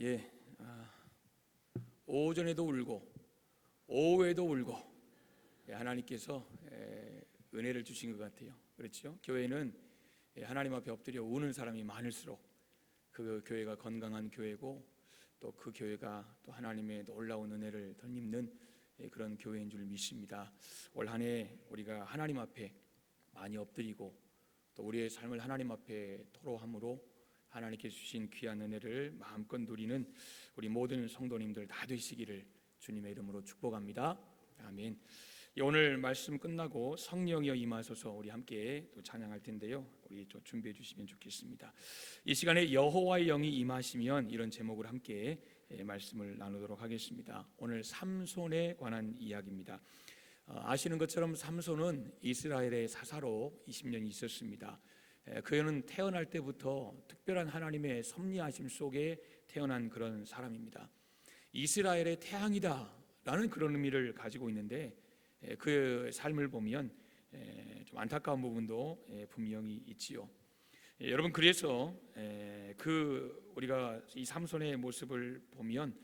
예, 오전에도 울고 오후에도 울고 하나님께서 은혜를 주신 것 같아요. 그렇죠? 교회는 하나님 앞에 엎드려 우는 사람이 많을수록 그 교회가 건강한 교회고 또 그 교회가 또 하나님의 놀라운 은혜를 덧입는 그런 교회인 줄 믿습니다. 올 한 해 우리가 하나님 앞에 많이 엎드리고 또 우리의 삶을 하나님 앞에 토로함으로 하나님께서 주신 귀한 은혜를 마음껏 누리는 우리 모든 성도님들 다 되시기를 주님의 이름으로 축복합니다. 아멘. 오늘 말씀 끝나고 성령이여 임하소서 우리 함께 또 찬양할 텐데요. 우리 좀 준비해 주시면 좋겠습니다. 이 시간에 여호와의 영이 임하시면 이런 제목으로 함께 말씀을 나누도록 하겠습니다. 오늘 삼손에 관한 이야기입니다. 아시는 것처럼 삼손은 이스라엘의 사사로 20년 있었습니다. 그는 태어날 때부터 특별한 하나님의 섭리하심 속에 태어난 그런 사람입니다. 이스라엘의 태양이다 라는 그런 의미를 가지고 있는데 그 삶을 보면 좀 안타까운 부분도 분명히 있지요. 여러분, 그래서 우리가 이 삼손의 모습을 보면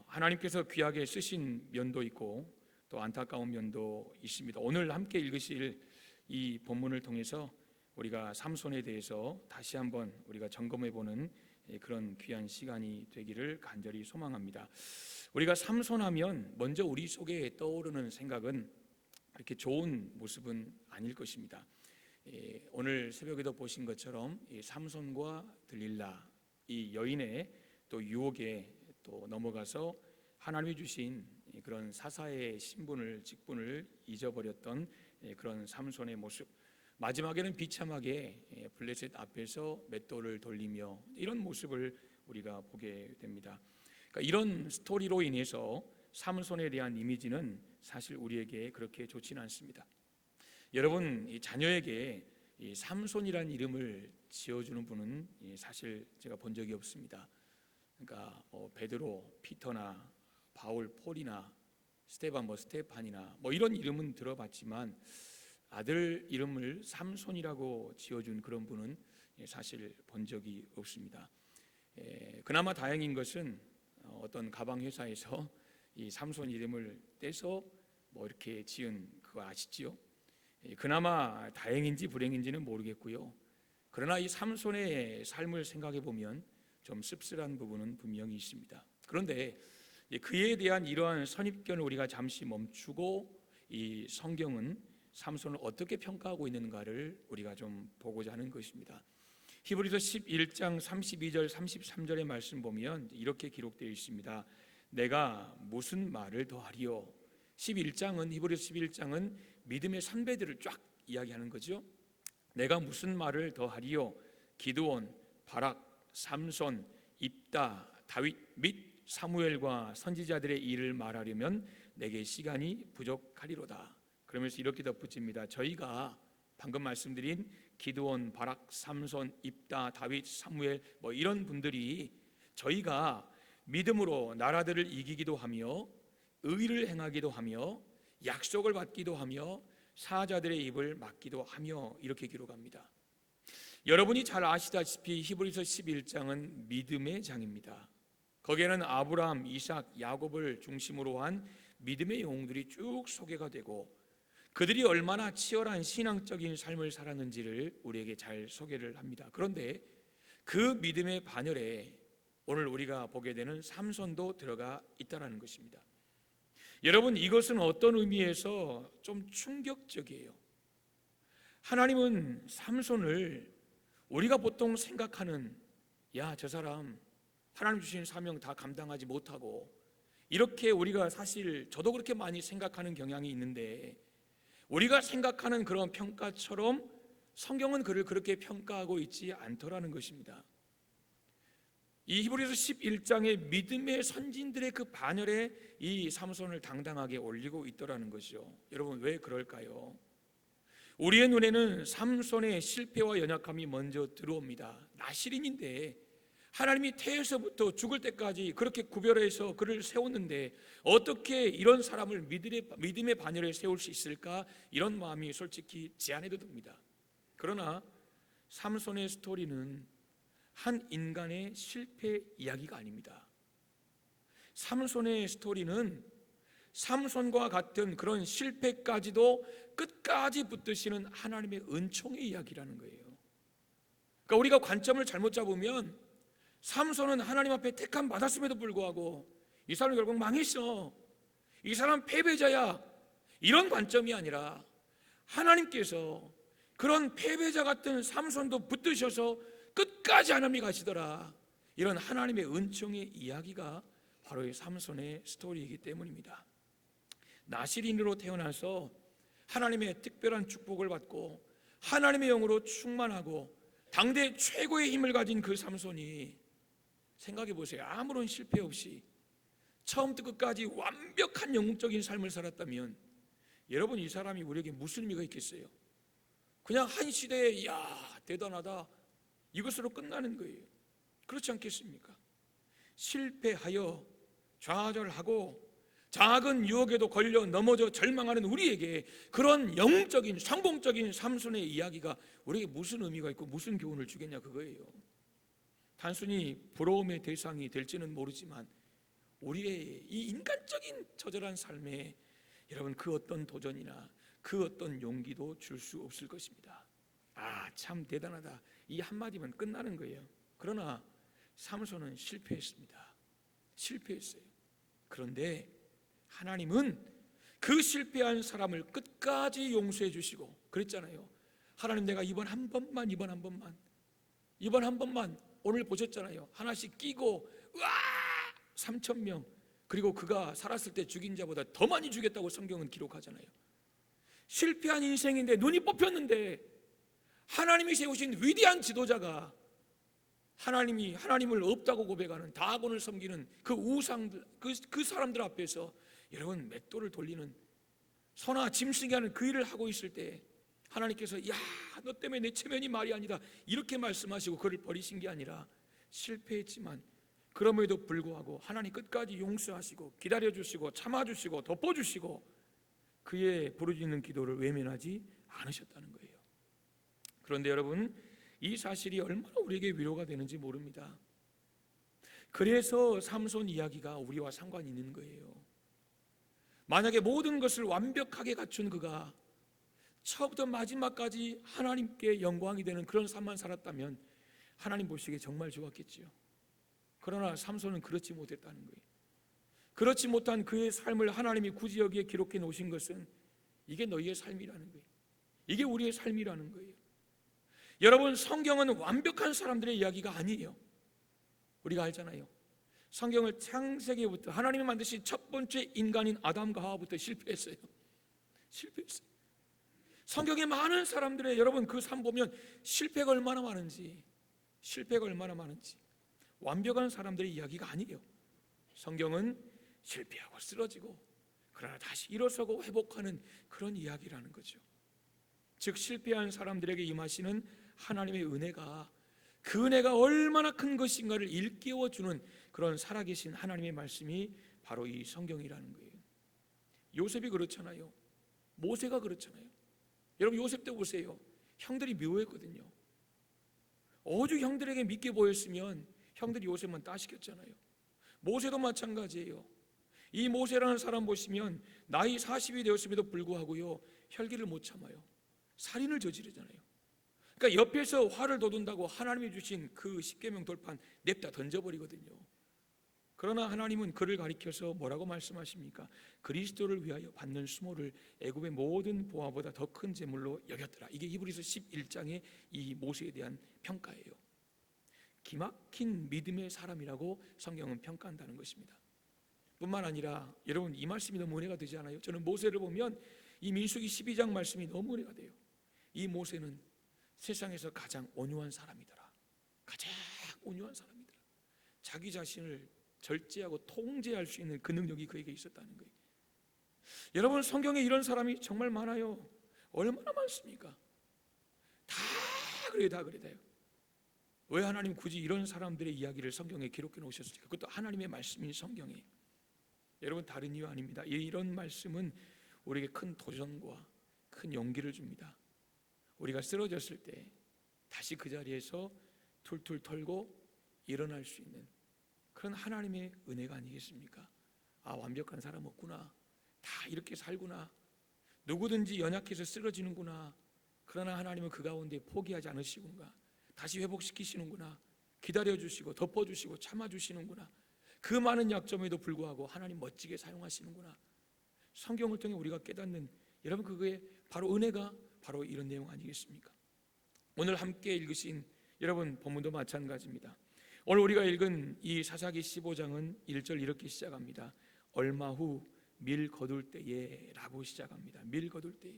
하나님께서 귀하게 쓰신 면도 있고 또 안타까운 면도 있습니다. 오늘 함께 읽으실 이 본문을 통해서 우리가 삼손에 대해서 다시 한번 우리가 점검해보는 그런 귀한 시간이 되기를 간절히 소망합니다. 우리가 삼손하면 먼저 우리 속에 떠오르는 생각은 그렇게 좋은 모습은 아닐 것입니다. 오늘 새벽에도 보신 것처럼 이 삼손과 들릴라 이 여인의 또 유혹에 또 넘어가서 하나님이 주신 그런 사사의 직분을 잊어버렸던 그런 삼손의 모습, 마지막에는 비참하게 블레셋 앞에서 맷돌을 돌리며 이런 모습을 우리가 보게 됩니다. 그러니까 이런 스토리로 인해서 삼손에 대한 이미지는 사실 우리에게 그렇게 좋지는 않습니다. 여러분, 이 자녀에게 이 삼손이라는 이름을 지어주는 분은 사실 제가 본 적이 없습니다. 그러니까 베드로, 피터나 바울, 폴이나 스테반, 스테판이나 이런 이름은 들어봤지만 아들 이름을 삼손이라고 지어준 그런 분은 사실 본 적이 없습니다. 그나마 다행인 것은 어떤 가방 회사에서 이 삼손 이름을 떼서 이렇게 지은 그거 아시지요? 그나마 다행인지 불행인지는 모르겠고요. 그러나 이 삼손의 삶을 생각해 보면 좀 씁쓸한 부분은 분명히 있습니다. 그런데 그에 대한 이러한 선입견을 우리가 잠시 멈추고 이 성경은 삼손을 어떻게 평가하고 있는가를 우리가 좀 보고자 하는 것입니다. 히브리서 11장 32절 33절의 말씀 보면 이렇게 기록되어 있습니다. 내가 무슨 말을 더하리요? 히브리서 11장은 믿음의 선배들을 쫙 이야기하는 거죠. 내가 무슨 말을 더하리요? 기드온, 바락, 삼손, 입다, 다윗 및 사무엘과 선지자들의 일을 말하려면 내게 시간이 부족하리로다. 그러면서 이렇게 덧붙입니다. 저희가 방금 말씀드린 기드온, 바락, 삼손, 입다, 다윗, 사무엘 이런 분들이 저희가 믿음으로 나라들을 이기기도 하며 의를 행하기도 하며 약속을 받기도 하며 사자들의 입을 막기도 하며 이렇게 기록합니다. 여러분이 잘 아시다시피 히브리서 11장은 믿음의 장입니다. 거기에는 아브라함, 이삭, 야곱을 중심으로 한 믿음의 영웅들이 쭉 소개가 되고 그들이 얼마나 치열한 신앙적인 삶을 살았는지를 우리에게 잘 소개를 합니다. 그런데 그 믿음의 반열에 오늘 우리가 보게 되는 삼손도 들어가 있다는 것입니다. 여러분, 이것은 어떤 의미에서 좀 충격적이에요. 하나님은 삼손을 우리가 보통 생각하는 저 사람 하나님 주신 사명 다 감당하지 못하고 이렇게 우리가 사실 저도 그렇게 많이 생각하는 경향이 있는데 우리가 생각하는 그런 평가처럼 성경은 그를 그렇게 평가하고 있지 않더라는 것입니다. 이 히브리서 11장의 믿음의 선진들의 그 반열에 이 삼손을 당당하게 올리고 있더라는 것이죠. 여러분, 왜 그럴까요? 우리의 눈에는 삼손의 실패와 연약함이 먼저 들어옵니다. 나실인인데 하나님이 태에서부터 죽을 때까지 그렇게 구별해서 그를 세웠는데 어떻게 이런 사람을 믿음의 반열에 세울 수 있을까? 이런 마음이 솔직히 제안해도 됩니다. 그러나 삼손의 스토리는 한 인간의 실패 이야기가 아닙니다. 삼손의 스토리는 삼손과 같은 그런 실패까지도 끝까지 붙드시는 하나님의 은총의 이야기라는 거예요. 그러니까 우리가 관점을 잘못 잡으면 삼손은 하나님 앞에 택함 받았음에도 불구하고 이 사람은 결국 망했어, 이 사람 패배자야, 이런 관점이 아니라 하나님께서 그런 패배자 같은 삼손도 붙드셔서 끝까지 하나님이 가시더라, 이런 하나님의 은총의 이야기가 바로 이 삼손의 스토리이기 때문입니다. 나실인으로 태어나서 하나님의 특별한 축복을 받고 하나님의 영으로 충만하고 당대 최고의 힘을 가진 그 삼손이, 생각해 보세요. 아무런 실패 없이 처음부터 끝까지 완벽한 영웅적인 삶을 살았다면 여러분, 이 사람이 우리에게 무슨 의미가 있겠어요? 그냥 한 시대에 야 대단하다, 이것으로 끝나는 거예요. 그렇지 않겠습니까? 실패하여 좌절하고 작은 유혹에도 걸려 넘어져 절망하는 우리에게 그런 영적인 성공적인 삼손의 이야기가 우리에게 무슨 의미가 있고 무슨 교훈을 주겠냐, 그거예요. 단순히 부러움의 대상이 될지는 모르지만 우리의 이 인간적인 처절한 삶에 여러분 그 어떤 도전이나 그 어떤 용기도 줄 수 없을 것입니다. 아, 참 대단하다, 이 한마디면 끝나는 거예요. 그러나 삼손은 실패했습니다. 실패했어요. 그런데 하나님은 그 실패한 사람을 끝까지 용서해 주시고 그랬잖아요. 하나님, 내가 이번 한 번만 오늘 보셨잖아요. 하나씩 끼고 3,000명, 그리고 그가 살았을 때 죽인 자보다 더 많이 죽였다고 성경은 기록하잖아요. 실패한 인생인데, 눈이 뽑혔는데 하나님이 세우신 위대한 지도자가 하나님을 없다고 고백하는, 다곤을 섬기는 그 우상들, 그 사람들 앞에서 여러분 맷돌을 돌리는, 소나 짐승이 하는 그 일을 하고 있을 때 하나님께서 야, 너 때문에 내 체면이 말이 아니다, 이렇게 말씀하시고 그를 버리신 게 아니라, 실패했지만 그럼에도 불구하고 하나님 끝까지 용서하시고 기다려주시고 참아주시고 덮어주시고 그의 부르짖는 기도를 외면하지 않으셨다는 거예요. 그런데 여러분, 이 사실이 얼마나 우리에게 위로가 되는지 모릅니다. 그래서 삼손 이야기가 우리와 상관이 있는 거예요. 만약에 모든 것을 완벽하게 갖춘 그가 처음부터 마지막까지 하나님께 영광이 되는 그런 삶만 살았다면 하나님 보시기에 정말 좋았겠지요. 그러나 삼손은 그렇지 못했다는 거예요. 그렇지 못한 그의 삶을 하나님이 굳이 여기에 기록해 놓으신 것은 이게 너희의 삶이라는 거예요. 이게 우리의 삶이라는 거예요. 여러분, 성경은 완벽한 사람들의 이야기가 아니에요. 우리가 알잖아요. 성경을 창세기부터 하나님이 만드신 첫 번째 인간인 아담과 하와부터 실패했어요. 성경에 많은 사람들의, 여러분 그 삶 보면 실패가 얼마나 많은지, 완벽한 사람들의 이야기가 아니에요. 성경은 실패하고 쓰러지고 그러나 다시 일어서고 회복하는 그런 이야기라는 거죠. 즉 실패한 사람들에게 임하시는 하나님의 은혜가, 그 은혜가 얼마나 큰 것인가를 일깨워주는 그런 살아계신 하나님의 말씀이 바로 이 성경이라는 거예요. 요셉이 그렇잖아요. 모세가 그렇잖아요. 여러분 요셉 때 보세요. 형들이 미워했거든요. 오죽 형들에게 믿게 보였으면 형들이 요셉만 따시켰잖아요. 모세도 마찬가지예요. 이 모세라는 사람 보시면 나이 40이 되었음에도 불구하고요, 혈기를 못 참아요. 살인을 저지르잖아요. 그러니까 옆에서 화를 돋운다고 하나님이 주신 그 십계명 돌판 냅다 던져버리거든요. 그러나 하나님은 그를 가리켜서 뭐라고 말씀하십니까? 그리스도를 위하여 받는 수모를 애굽의 모든 보화보다 더 큰 재물로 여겼더라. 이게 히브리서 11장의 이 모세에 대한 평가예요. 기막힌 믿음의 사람이라고 성경은 평가한다는 것입니다. 뿐만 아니라 여러분, 이 말씀이 너무 은혜가 되지 않아요? 저는 모세를 보면 이 민수기 12장 말씀이 너무 은혜가 돼요. 이 모세는 세상에서 가장 온유한 사람이더라. 가장 온유한 사람이더라. 자기 자신을 절제하고 통제할 수 있는 그 능력이 그에게 있었다는 거예요. 여러분, 성경에 이런 사람이 정말 많아요. 얼마나 많습니까? 다 그래요. 왜 하나님 굳이 이런 사람들의 이야기를 성경에 기록해 놓으셨을까? 그것도 하나님의 말씀인 성경에. 여러분, 다른 이유 아닙니다. 이런 말씀은 우리에게 큰 도전과 큰 용기를 줍니다. 우리가 쓰러졌을 때 다시 그 자리에서 툴툴 털고 일어날 수 있는 그런 하나님의 은혜가 아니겠습니까? 아, 완벽한 사람 없구나, 다 이렇게 살구나, 누구든지 연약해서 쓰러지는구나. 그러나 하나님은 그 가운데 포기하지 않으시구나, 다시 회복시키시는구나, 기다려주시고 덮어주시고 참아주시는구나. 그 많은 약점에도 불구하고 하나님 멋지게 사용하시는구나. 성경을 통해 우리가 깨닫는, 여러분, 그게 바로 은혜가 바로 이런 내용 아니겠습니까? 오늘 함께 읽으신 여러분 본문도 마찬가지입니다. 오늘 우리가 읽은 이 사사기 15장은 1절 이렇게 시작합니다. 얼마 후 밀 거둘 때에 라고 시작합니다. 밀 거둘 때에.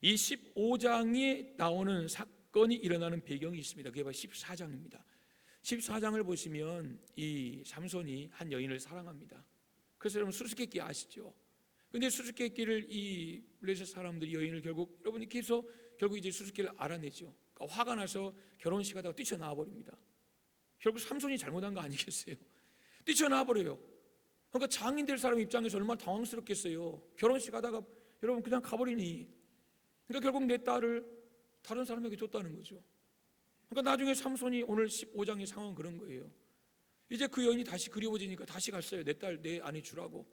이 15장에 나오는 사건이 일어나는 배경이 있습니다. 그게 바로 14장입니다. 14장을 보시면 이 삼손이 한 여인을 사랑합니다. 그래서 여러분 수수께끼 아시죠? 근데 수수께끼를 이 블레셋 사람들이 여인을 여러분이 계속 결국 이제 수수께끼를 알아내죠. 그러니까 화가 나서 결혼식 하다가 뛰쳐나와 버립니다. 결국 삼손이 잘못한 거 아니겠어요? 뛰쳐나와 버려요. 그러니까 장인 될 사람 입장에서 얼마나 당황스럽겠어요. 결혼식 하다가 여러분 그냥 가버리니. 그러니까 결국 내 딸을 다른 사람에게 줬다는 거죠. 그러니까 나중에 삼손이 오늘 15장의 상황은 그런 거예요. 이제 그 여인이 다시 그리워지니까 다시 갔어요. 내 딸 내 아내 주라고.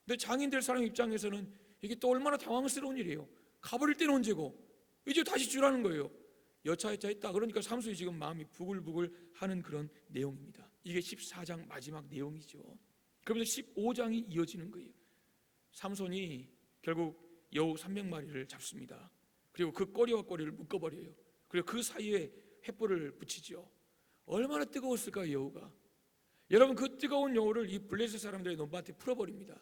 근데 장인 될 사람 입장에서는 이게 또 얼마나 당황스러운 일이에요. 가버릴 때는 언제고 이제 다시 주라는 거예요. 여차했다. 그러니까 삼손이 지금 마음이 부글부글 하는 그런 내용입니다. 이게 14장 마지막 내용이죠. 그러면서 15장이 이어지는 거예요. 삼손이 결국 여우 300마리를 잡습니다. 그리고 그 꼬리와 꼬리를 묶어버려요. 그리고 그 사이에 횃불을 붙이죠. 얼마나 뜨거웠을까 여우가. 여러분 그 뜨거운 여우를 이 블레셋 사람들의 논밭에 풀어버립니다.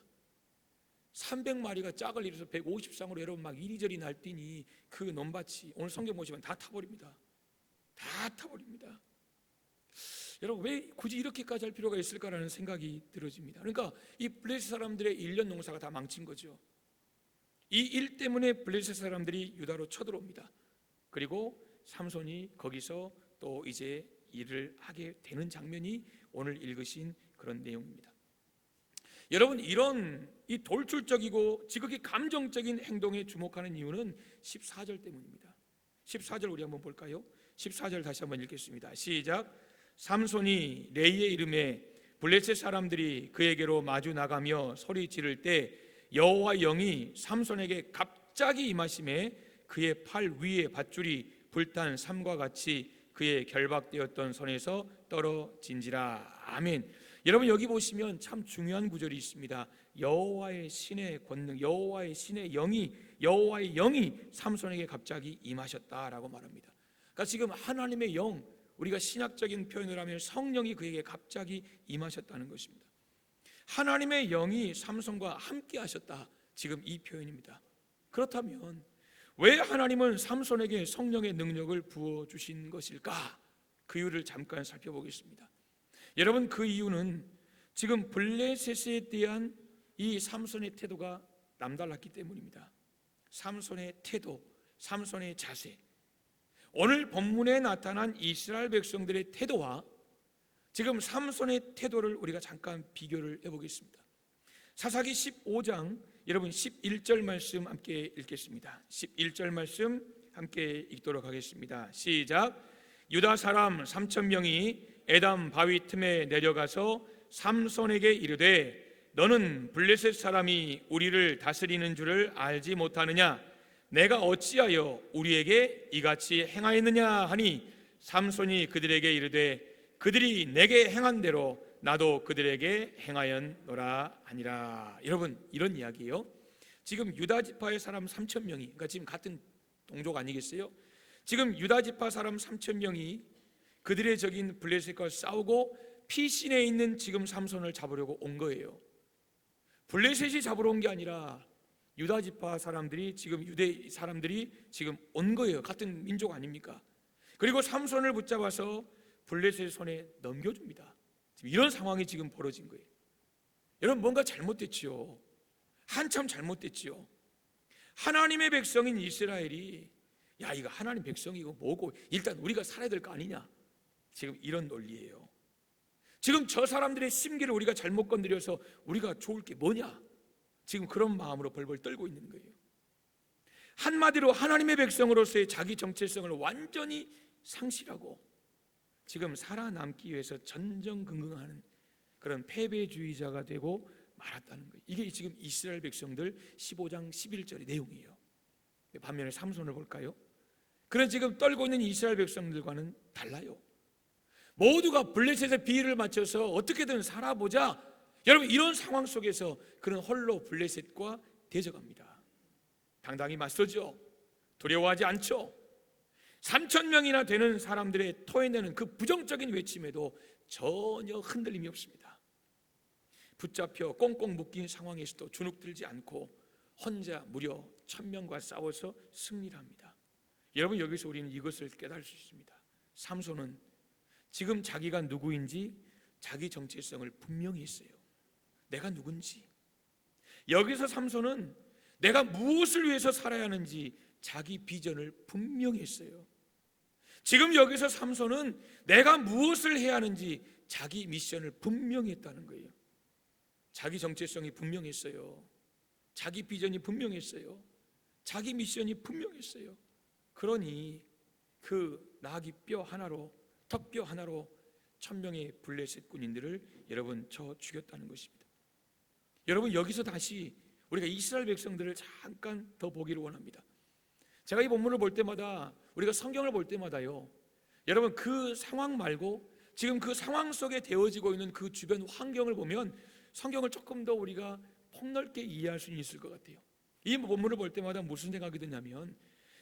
300마리가 짝을 이뤄서 150쌍으로 여러분 막 이리저리 날뛰니 그 논밭이 오늘 성경 보시면 다 타버립니다. 다 타버립니다. 여러분 왜 굳이 이렇게까지 할 필요가 있을까라는 생각이 들어집니다. 그러니까 이 블레셋 사람들의 1년 농사가 다 망친 거죠. 이 일 때문에 블레셋 사람들이 유다로 쳐들어옵니다. 그리고 삼손이 거기서 또 이제 일을 하게 되는 장면이 오늘 읽으신 그런 내용입니다. 여러분 이런 이 돌출적이고 지극히 감정적인 행동에 주목하는 이유는 14절 때문입니다. 14절 우리 한번 볼까요? 14절 다시 한번 읽겠습니다. 시작. 삼손이 레이의 이름에 블레셋 사람들이 그에게로 마주 나가며 소리 지를 때 여호와의 영이 삼손에게 갑자기 임하심에 그의 팔 위에 밧줄이 불탄 삼과 같이 그의 결박되었던 손에서 떨어진지라. 아멘. 여러분 여기 보시면 참 중요한 구절이 있습니다. 여호와의 신의 권능, 여호와의 신의 영이, 여호와의 영이 삼손에게 갑자기 임하셨다라고 말합니다. 그러니까 지금 하나님의 영, 우리가 신학적인 표현을 하면 성령이 그에게 갑자기 임하셨다는 것입니다. 하나님의 영이 삼손과 함께 하셨다, 지금 이 표현입니다. 그렇다면 왜 하나님은 삼손에게 성령의 능력을 부어주신 것일까? 그 이유를 잠깐 살펴보겠습니다. 여러분 그 이유는 지금 블레셋에 대한 이 삼손의 태도가 남달랐기 때문입니다. 삼손의 태도, 삼손의 자세, 오늘 본문에 나타난 이스라엘 백성들의 태도와 지금 삼손의 태도를 우리가 잠깐 비교를 해보겠습니다. 사사기 15장 여러분 11절 말씀 함께 읽겠습니다. 11절 말씀 함께 읽도록 하겠습니다. 시작. 유다 사람 3,000명이 에담 바위 틈에 내려가서 삼손에게 이르되 너는 블레셋 사람이 우리를 다스리는 줄을 알지 못하느냐? 내가 어찌하여 우리에게 이같이 행하였느냐 하니 삼손이 그들에게 이르되 그들이 내게 행한 대로 나도 그들에게 행하였노라 하니라. 여러분 이런 이야기예요. 지금 유다 지파의 사람 3,000명이, 그러니까 지금 같은 동족 아니겠어요? 지금 유다 지파 사람 3,000명이 그들의 적인 블레셋과 싸우고 피신에 있는 지금 삼손을 잡으려고 온 거예요. 블레셋이 잡으러 온 게 아니라 유다 지파 사람들이, 지금 유대 사람들이 지금 온 거예요. 같은 민족 아닙니까? 그리고 삼손을 붙잡아서 블레셋 손에 넘겨줍니다. 지금 이런 상황이 지금 벌어진 거예요. 여러분 뭔가 잘못됐지요. 한참 잘못됐지요. 하나님의 백성인 이스라엘이 야 이거 하나님 백성이고 뭐고 일단 우리가 살아야 될 거 아니냐, 지금 이런 논리예요. 지금 저 사람들의 심기를 우리가 잘못 건드려서 우리가 좋을 게 뭐냐, 지금 그런 마음으로 벌벌 떨고 있는 거예요. 한마디로 하나님의 백성으로서의 자기 정체성을 완전히 상실하고 지금 살아남기 위해서 전전긍긍하는 그런 패배주의자가 되고 말았다는 거예요. 이게 지금 이스라엘 백성들 15장 11절의 내용이에요. 반면에 삼손을 볼까요? 그런 지금 떨고 있는 이스라엘 백성들과는 달라요. 모두가 블레셋의 비위를 맞춰서 어떻게든 살아보자. 여러분, 이런 상황 속에서 그는 홀로 블레셋과 대적합니다. 당당히 맞서죠. 두려워하지 않죠. 3,000명이나 되는 사람들의 토해내는 그 부정적인 외침에도 전혀 흔들림이 없습니다. 붙잡혀 꽁꽁 묶인 상황에서도 주눅들지 않고 혼자 무려 1,000명과 싸워서 승리를 합니다. 여러분, 여기서 우리는 이것을 깨달을 수 있습니다. 삼손은 지금 자기가 누구인지 자기 정체성을 분명히 했어요. 내가 누군지. 여기서 삼손은 내가 무엇을 위해서 살아야 하는지 자기 비전을 분명히 했어요. 지금 여기서 삼손은 내가 무엇을 해야 하는지 자기 미션을 분명히 했다는 거예요. 자기 정체성이 분명했어요. 자기 비전이 분명했어요. 자기 미션이 분명했어요. 그러니 그 나귀 뼈 하나로, 턱뼈 하나로 1,000명의 블레셋 군인들을 여러분 쳐 죽였다는 것입니다. 여러분, 여기서 다시 우리가 이스라엘 백성들을 잠깐 더 보기를 원합니다. 제가 이 본문을 볼 때마다, 우리가 성경을 볼 때마다요, 여러분 그 상황 말고 지금 그 상황 속에 되어지고 있는 그 주변 환경을 보면 성경을 조금 더 우리가 폭넓게 이해할 수 있을 것 같아요. 이 본문을 볼 때마다 무슨 생각이 드냐면,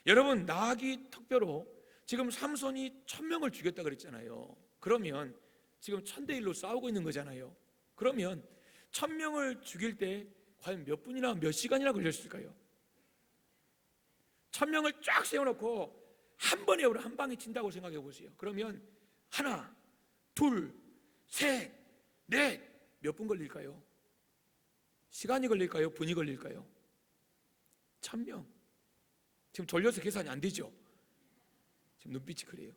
여러분 나귀 턱뼈로 지금 삼손이 1,000명을 죽였다 그랬잖아요. 그러면 지금 1,000대1로 싸우고 있는 거잖아요. 그러면 1,000명을 죽일 때 과연 몇 분이나 몇 시간이나 걸렸을까요? 1,000명을 쫙 세워놓고 한 번에 한 방에 친다고 생각해 보세요. 그러면 하나, 둘, 셋, 넷, 몇 분 걸릴까요? 시간이 걸릴까요? 분이 걸릴까요? 1,000명. 지금 졸려서 계산이 안 되죠? 지금 눈빛이 그래요.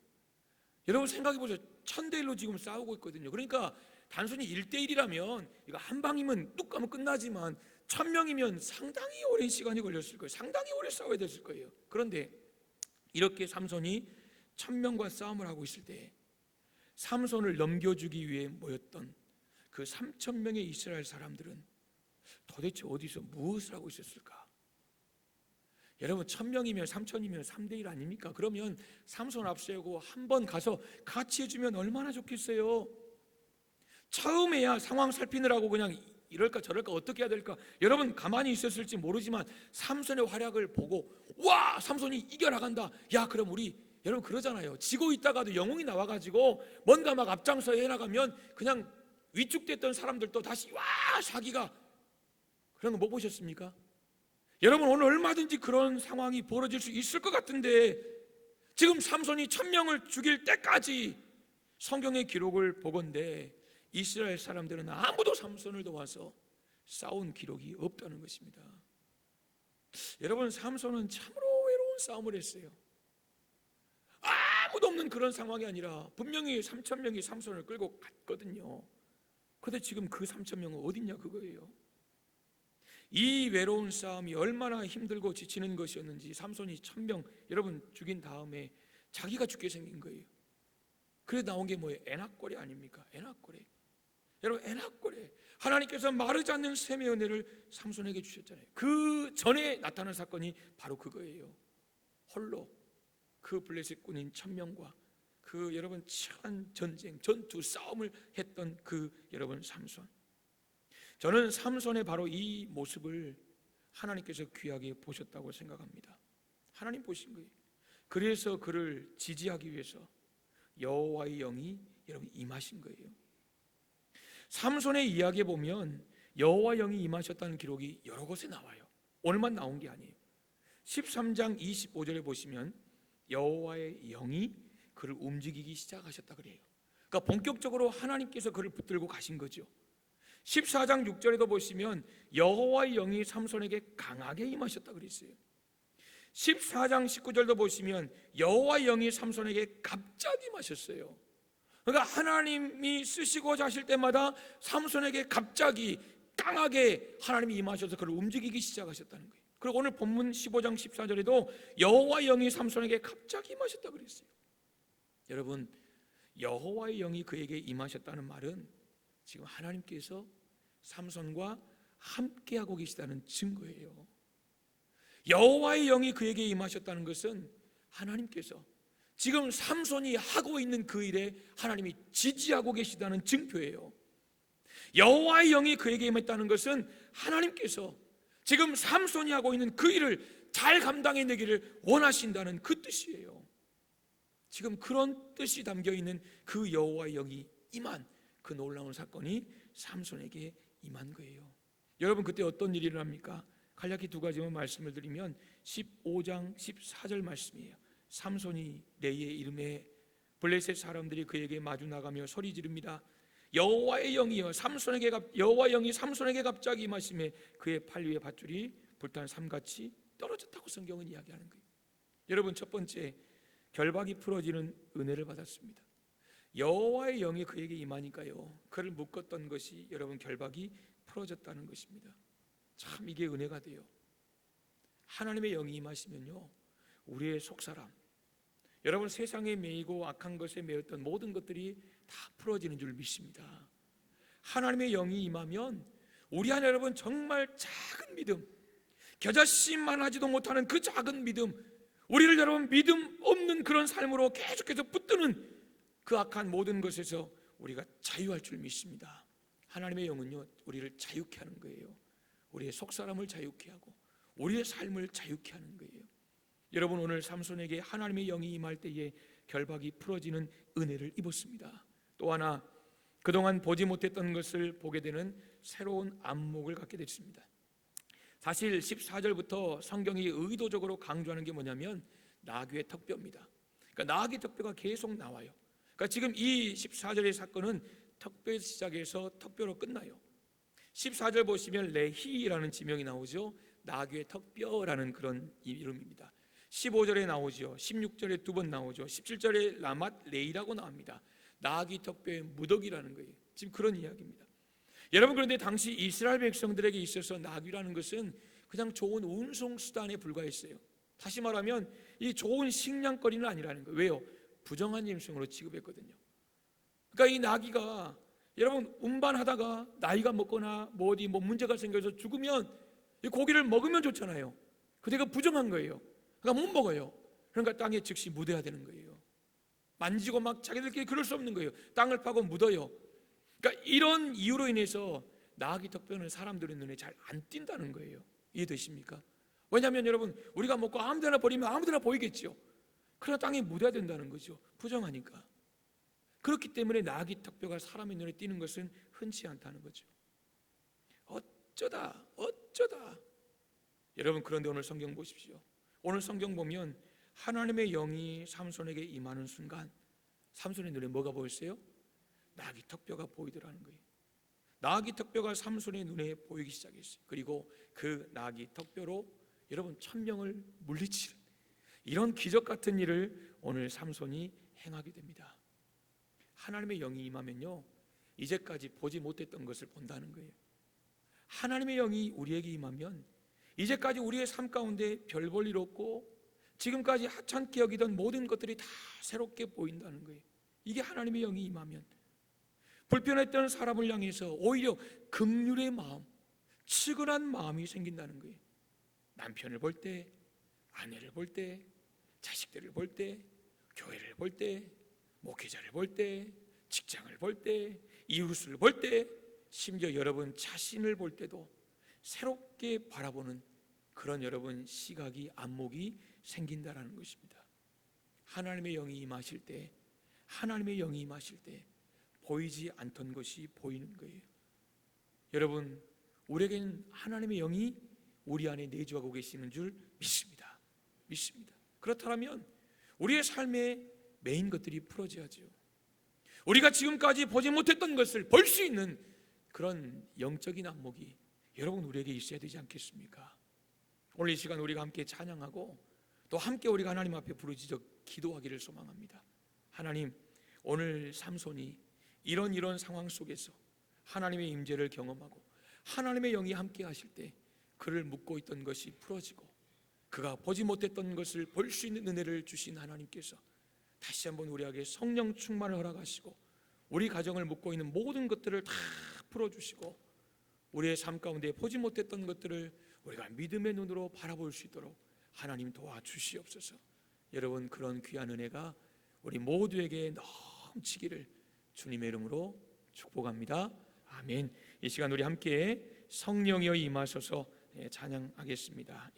여러분 생각해 보세요. 1,000대1로 지금 싸우고 있거든요. 그러니까 단순히 1대1이라면 이거 한 방이면 뚝 가면 끝나지만 1,000명이면 상당히 오랜 시간이 걸렸을 거예요. 상당히 오래 싸워야 됐을 거예요. 그런데 이렇게 삼손이 1,000명과 싸움을 하고 있을 때 삼손을 넘겨주기 위해 모였던 그 3,000명의 이스라엘 사람들은 도대체 어디서 무엇을 하고 있었을까? 여러분 1,000명이면 3,000이면 3대1 아닙니까? 그러면 삼손 앞세우고 한번 가서 같이 해주면 얼마나 좋겠어요. 처음에야 상황 살피느라고 그냥 이럴까 저럴까 어떻게 해야 될까, 여러분 가만히 있었을지 모르지만 삼손의 활약을 보고 와, 삼손이 이겨나간다. 야, 그럼 우리 여러분 그러잖아요. 지고 있다가도 영웅이 나와가지고 뭔가 막 앞장서 해나가면 그냥 위축됐던 사람들도 다시 와, 사기가. 그런 거 못 보셨습니까? 여러분 오늘 얼마든지 그런 상황이 벌어질 수 있을 것 같은데, 지금 삼손이 1,000명을 죽일 때까지 성경의 기록을 보건대 이스라엘 사람들은 아무도 삼손을 도와서 싸운 기록이 없다는 것입니다. 여러분 삼손은 참으로 외로운 싸움을 했어요. 아무도 없는 그런 상황이 아니라 분명히 3,000명이 삼손을 끌고 갔거든요. 그런데 지금 그 3,000명은 어딨냐 그거예요. 이 외로운 싸움이 얼마나 힘들고 지치는 것이었는지 삼손이 1,000명 여러분 죽인 다음에 자기가 죽게 생긴 거예요. 그래서 나온 게 뭐예요? 에낙고레 아닙니까? 에낙고레. 여러분 에낙고레, 하나님께서 마르지 않는 샘의 은혜를 삼손에게 주셨잖아요. 그 전에 나타난 사건이 바로 그거예요. 홀로 그 블레셋 군인 1,000명과 그 여러분 치열한 전쟁, 전투, 싸움을 했던 그 여러분 삼손. 저는 삼손의 바로 이 모습을 하나님께서 귀하게 보셨다고 생각합니다. 하나님 보신 거예요. 그래서 그를 지지하기 위해서 여호와의 영이 여러분 임하신 거예요. 삼손의 이야기에 보면 여호와의 영이 임하셨다는 기록이 여러 곳에 나와요. 오늘만 나온 게 아니에요. 13장 25절에 보시면 여호와의 영이 그를 움직이기 시작하셨다 그래요. 그러니까 본격적으로 하나님께서 그를 붙들고 가신 거죠. 14장 6절에도 보시면 여호와의 영이 삼손에게 강하게 임하셨다 그랬어요. 14장 19절도 보시면 여호와의 영이 삼손에게 갑자기 임하셨어요. 그러니까 하나님이 쓰시고자 하실 때마다 삼손에게 갑자기 강하게 하나님이 임하셔서 그를 움직이기 시작하셨다는 거예요. 그리고 오늘 본문 15장 14절에도 여호와의 영이 삼손에게 갑자기 임하셨다 그랬어요. 여러분 여호와의 영이 그에게 임하셨다는 말은 지금 하나님께서 삼손과 함께하고 계시다는 증거예요. 여호와의 영이 그에게 임하셨다는 것은 하나님께서 지금 삼손이 하고 있는 그 일에 하나님이 지지하고 계시다는 증표예요. 여호와의 영이 그에게 임했다는 것은 하나님께서 지금 삼손이 하고 있는 그 일을 잘 감당해내기를 원하신다는 그 뜻이에요. 지금 그런 뜻이 담겨있는 그 여호와의 영이 임한 그 놀라운 사건이 삼손에게 임한 거예요. 여러분, 그때 어떤 일이 일어납니까? 간략히 두 가지만 말씀을 드리면 15장 14절 말씀이에요. 삼손이 레이의 이름에 블레셋 사람들이 그에게 마주 나가며 소리 지릅니다. 여호와의 영이여 여호와의 영이 삼손에게 갑자기 임하심에 그의 팔 위에 밧줄이 불탄 삼같이 떨어졌다고 성경은 이야기하는 거예요. 여러분, 첫 번째, 결박이 풀어지는 은혜를 받았습니다. 여호와의 영이 그에게 임하니까요, 그를 묶었던 것이 여러분 결박이 풀어졌다는 것입니다. 참 이게 은혜가 돼요. 하나님의 영이 임하시면요, 우리의 속사람, 여러분 세상에 매이고 악한 것에 매였던 모든 것들이 다 풀어지는 줄 믿습니다. 하나님의 영이 임하면 우리 안에 여러분 정말 작은 믿음, 겨자씨만 하지도 못하는 그 작은 믿음, 우리를 여러분 믿음 없는 그런 삶으로 계속해서 붙드는 그 악한 모든 것에서 우리가 자유할 줄 믿습니다. 하나님의 영은요, 우리를 자유케 하는 거예요. 우리의 속사람을 자유케 하고 우리의 삶을 자유케 하는 거예요. 여러분, 오늘 삼손에게 하나님의 영이 임할 때에 결박이 풀어지는 은혜를 입었습니다. 또 하나, 그동안 보지 못했던 것을 보게 되는 새로운 안목을 갖게 됐습니다. 사실 14절부터 성경이 의도적으로 강조하는 게 뭐냐면 나귀의 턱뼈입니다. 그러니까 나귀 턱뼈가 계속 나와요. 그러니까 지금 이 14절의 사건은 턱뼈에서 시작해서 턱뼈로 끝나요. 14절 보시면 레히라는 지명이 나오죠. 나귀의 턱뼈라는 그런 이름입니다. 15절에 나오죠. 16절에 두 번 나오죠. 17절에 라맛 레이라고 나옵니다. 나귀 턱뼈의 무더기라는 거예요. 지금 그런 이야기입니다. 여러분, 그런데 당시 이스라엘 백성들에게 있어서 나귀라는 것은 그냥 좋은 운송수단에 불과했어요. 다시 말하면 이 좋은 식량거리는 아니라는 거예요. 왜요? 부정한 짐승으로 취급했거든요. 그러니까 이 나귀가 여러분 운반하다가 나이가 먹거나 어디 문제가 생겨서 죽으면 이 고기를 먹으면 좋잖아요. 근데 그 부정한 거예요. 그러니까 못 먹어요. 그러니까 땅에 즉시 묻어야 되는 거예요. 만지고 막 자기들끼리 그럴 수 없는 거예요. 땅을 파고 묻어요. 그러니까 이런 이유로 인해서 나귀 턱뼈는 사람들의 눈에 잘 안 띈다는 거예요. 이해되십니까? 왜냐하면 여러분, 우리가 먹고 아무데나 버리면 아무데나 보이겠죠. 그러나 땅에 묻어야 된다는 거죠. 부정하니까. 그렇기 때문에 나귀 턱뼈가 사람의 눈에 띄는 것은 흔치 않다는 거죠. 어쩌다 여러분, 그런데 오늘 성경 보십시오. 오늘 성경 보면 하나님의 영이 삼손에게 임하는 순간 삼손의 눈에 뭐가 보였어요? 나귀 턱뼈가 보이더라는 거예요. 나귀 턱뼈가 삼손의 눈에 보이기 시작했어요. 그리고 그 나귀 턱뼈로 여러분 1000명을 물리치는 이런 기적 같은 일을 오늘 삼손이 행하게 됩니다. 하나님의 영이 임하면요, 이제까지 보지 못했던 것을 본다는 거예요. 하나님의 영이 우리에게 임하면 이제까지 우리의 삶 가운데 별 볼 일 없고 지금까지 하찮게 여기던 모든 것들이 다 새롭게 보인다는 거예요. 이게 하나님의 영이 임하면 불편했던 사람을 향해서 오히려 긍휼의 마음, 측은한 마음이 생긴다는 거예요. 남편을 볼 때, 아내를 볼 때, 자식들을 볼 때, 교회를 볼 때, 목회자를 볼 때, 직장을 볼 때, 이웃을 볼 때, 심지어 여러분 자신을 볼 때도 새롭게 바라보는 그런 여러분 시각이, 안목이 생긴다라는 것입니다. 하나님의 영이 임하실 때, 하나님의 영이 임하실 때 보이지 않던 것이 보이는 거예요. 여러분, 우리에게는 하나님의 영이 우리 안에 내주하고 계시는 줄 믿습니다. 그렇다면 우리의 삶에 메인 것들이 풀어져야죠. 우리가 지금까지 보지 못했던 것을 볼 수 있는 그런 영적인 안목이 여러분 우리에게 있어야 되지 않겠습니까? 오늘 이 시간 우리가 함께 찬양하고 또 함께 우리가 하나님 앞에 부르짖어 기도하기를 소망합니다. 하나님, 오늘 삼손이 이런 상황 속에서 하나님의 임재를 경험하고 하나님의 영이 함께 하실 때 그를 묶고 있던 것이 풀어지고 그가 보지 못했던 것을 볼 수 있는 은혜를 주신 하나님께서 다시 한번 우리에게 성령 충만을 허락하시고 우리 가정을 묶고 있는 모든 것들을 다 풀어주시고 우리의 삶 가운데 보지 못했던 것들을 우리가 믿음의 눈으로 바라볼 수 있도록 하나님 도와주시옵소서. 여러분, 그런 귀한 은혜가 우리 모두에게 넘치기를 주님의 이름으로 축복합니다. 아멘. 이 시간 우리 함께 성령이여 임하소서 찬양하겠습니다.